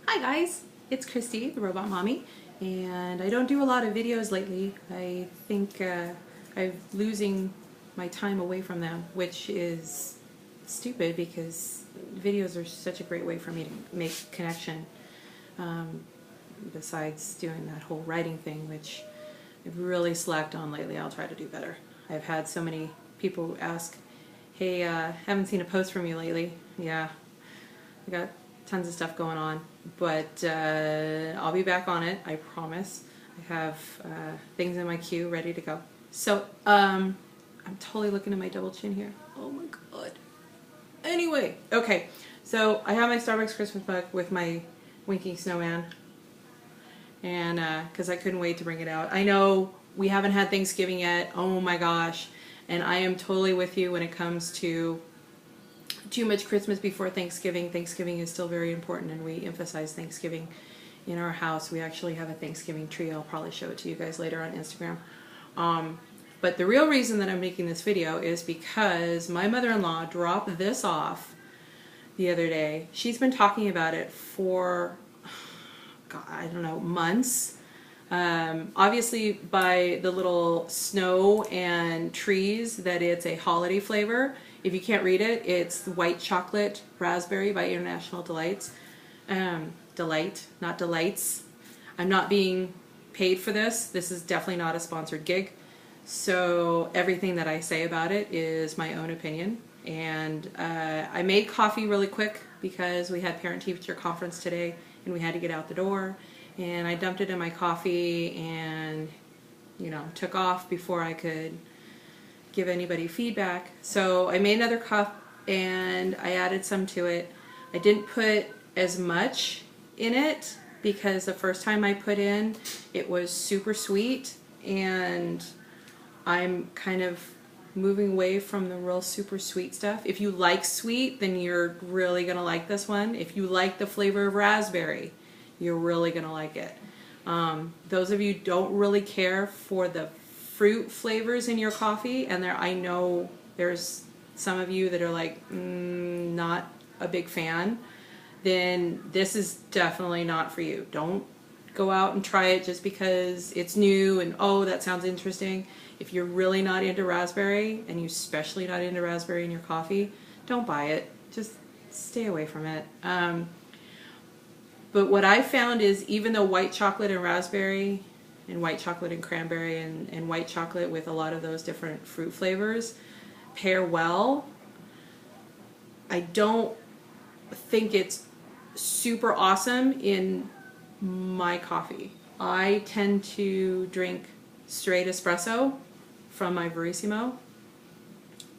Hi guys, it's Christy, the Robot Mommy, and I don't do a lot of videos lately. I think I'm losing my time away from them, which is stupid because videos are such a great way for me to make connection, besides doing that whole writing thing, which I've really slacked on lately. I'll try to do better. I've had so many people ask, hey, haven't seen a post from you lately. Yeah, I got tons of stuff going on, but I'll be back on it, I promise. I have things in my queue ready to go. So I'm totally looking at my double chin here. Oh my god. Anyway, okay, so I have my Starbucks Christmas mug with my winking snowman, and because I couldn't wait to bring it out. I know we haven't had Thanksgiving yet, oh my gosh, and I am totally with you when it comes to too much Christmas before Thanksgiving. Thanksgiving is still very important, and we emphasize Thanksgiving in our house. We actually have a Thanksgiving tree. I'll probably show it to you guys later on Instagram. But the real reason that I'm making this video is because my mother-in-law dropped this off the other day. She's been talking about it for, God, I don't know, months. Obviously by the little snow and trees that it's a holiday flavor. If you can't read it, it's white chocolate raspberry by International Delights. Delight, not delights. I'm not being paid for this. This is definitely not a sponsored gig. So everything that I say about it is my own opinion. And I made coffee really quick because we had parent-teacher conference today and we had to get out the door. And I dumped it in my coffee and, you know, took off before I could give anybody feedback. So I made another cup and I added some to it. I didn't put as much in it because the first time I put in it was super sweet, and I'm kind of moving away from the real super sweet stuff. If you like sweet, then you're really gonna like this one. If you like the flavor of raspberry, you're really gonna like it. Those of you who don't really care for the fruit flavors in your coffee, and I know there's some of you that are like not a big fan, then this is definitely not for you. Don't go out and try it just because it's new and oh, that sounds interesting. If you're really not into raspberry, and you especially not into raspberry in your coffee, don't buy it. Just stay away from it. But what I found is even though white chocolate and raspberry and white chocolate and cranberry and white chocolate with a lot of those different fruit flavors pair well, I don't think it's super awesome in my coffee. I tend to drink straight espresso from my Verissimo,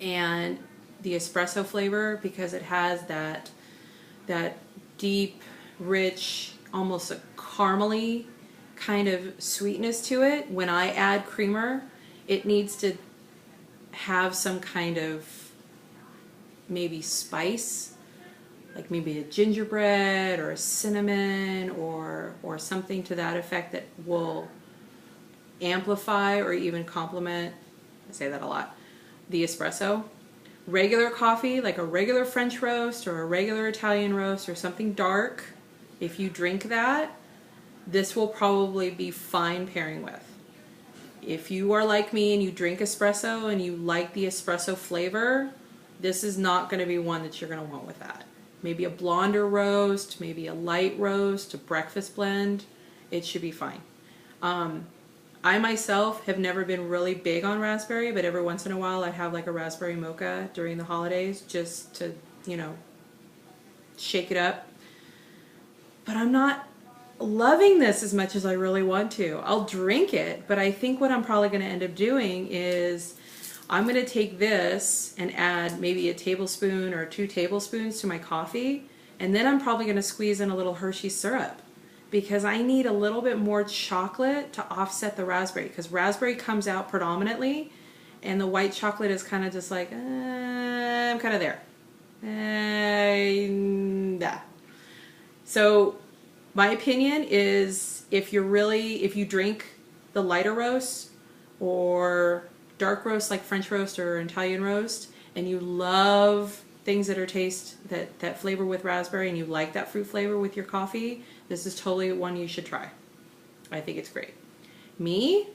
and the espresso flavor, because it has that deep, rich, almost a caramely kind of sweetness to it. When I add creamer, it needs to have some kind of maybe spice, like maybe a gingerbread or a cinnamon or something to that effect that will amplify or even complement, I say that a lot, the espresso. Regular coffee, like a regular French roast or a regular Italian roast or something dark, if you drink that, this will probably be fine pairing with. If you are like me and you drink espresso and you like the espresso flavor, this is not going to be one that you're going to want with that. Maybe a blonder roast, maybe a light roast, a breakfast blend, it should be fine. I myself have never been really big on raspberry, but every once in a while I have like a raspberry mocha during the holidays just to, you know, shake it up. But I'm not loving this as much as I really want to. I'll drink it, but I think what I'm probably going to end up doing is I'm going to take this and add maybe a tablespoon or 2 tablespoons to my coffee, and then I'm probably going to squeeze in a little Hershey syrup because I need a little bit more chocolate to offset the raspberry, because raspberry comes out predominantly and the white chocolate is kind of just like, I'm kind of there. So my opinion is if you drink the lighter roast or dark roast like French roast or Italian roast, and you love things that are that flavor with raspberry and you like that fruit flavor with your coffee, this is totally one you should try. I think it's great. Me,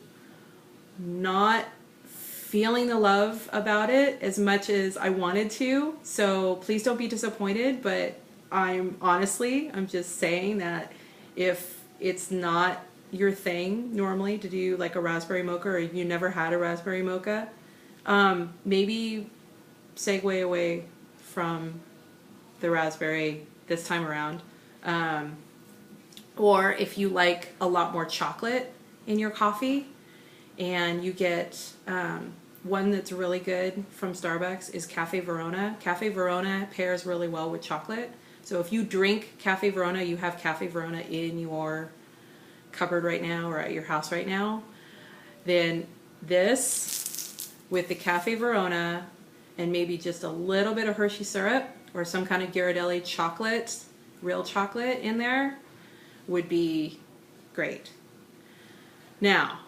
not feeling the love about it as much as I wanted to, so please don't be disappointed, but I'm just saying that if it's not your thing normally to do like a raspberry mocha, or you never had a raspberry mocha, maybe segue away from the raspberry this time around. Or if you like a lot more chocolate in your coffee, and you get one that's really good from Starbucks is Cafe Verona. Cafe Verona pairs really well with chocolate. So if you drink Cafe Verona, you have Cafe Verona in your cupboard right now or at your house right now, then this with the Cafe Verona and maybe just a little bit of Hershey syrup or some kind of Ghirardelli chocolate, real chocolate in there would be great. Now,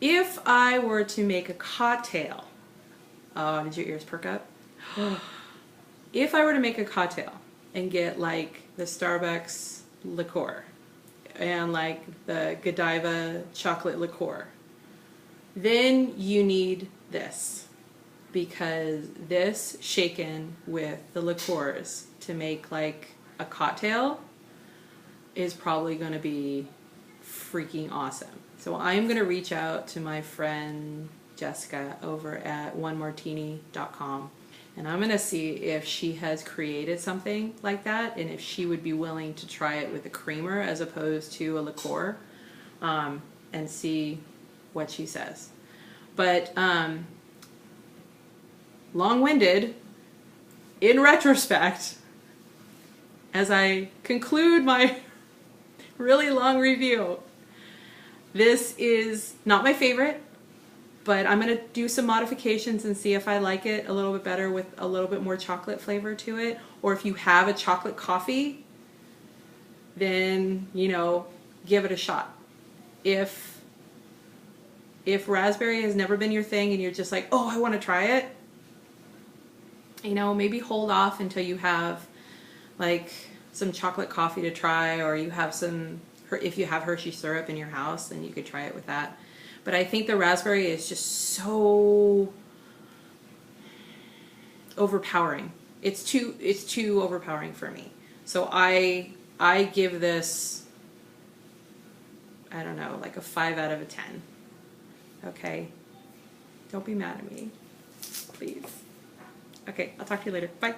if I were to make a cocktail, oh, did your ears perk up? If I were to make a cocktail and get like the Starbucks liqueur and like the Godiva chocolate liqueur, then you need this, because this shaken with the liqueurs to make like a cocktail is probably going to be freaking awesome. So I'm going to reach out to my friend Jessica over at onemartini.com, and I'm going to see if she has created something like that and if she would be willing to try it with a creamer as opposed to a liqueur, and see what she says. But long-winded, in retrospect, as I conclude my really long review, this is not my favorite, but I'm going to do some modifications and see if I like it a little bit better with a little bit more chocolate flavor to it. Or if you have a chocolate coffee, then, you know, give it a shot. If raspberry has never been your thing and you're just like, oh, I want to try it, you know, maybe hold off until you have like some chocolate coffee to try, or you have some, if you have Hershey syrup in your house, then you could try it with that. But I think the raspberry is just so overpowering. It's too overpowering for me. So I give this, I don't know, like a 5 out of 10. Okay? Don't be mad at me, please. Okay, I'll talk to you later. Bye.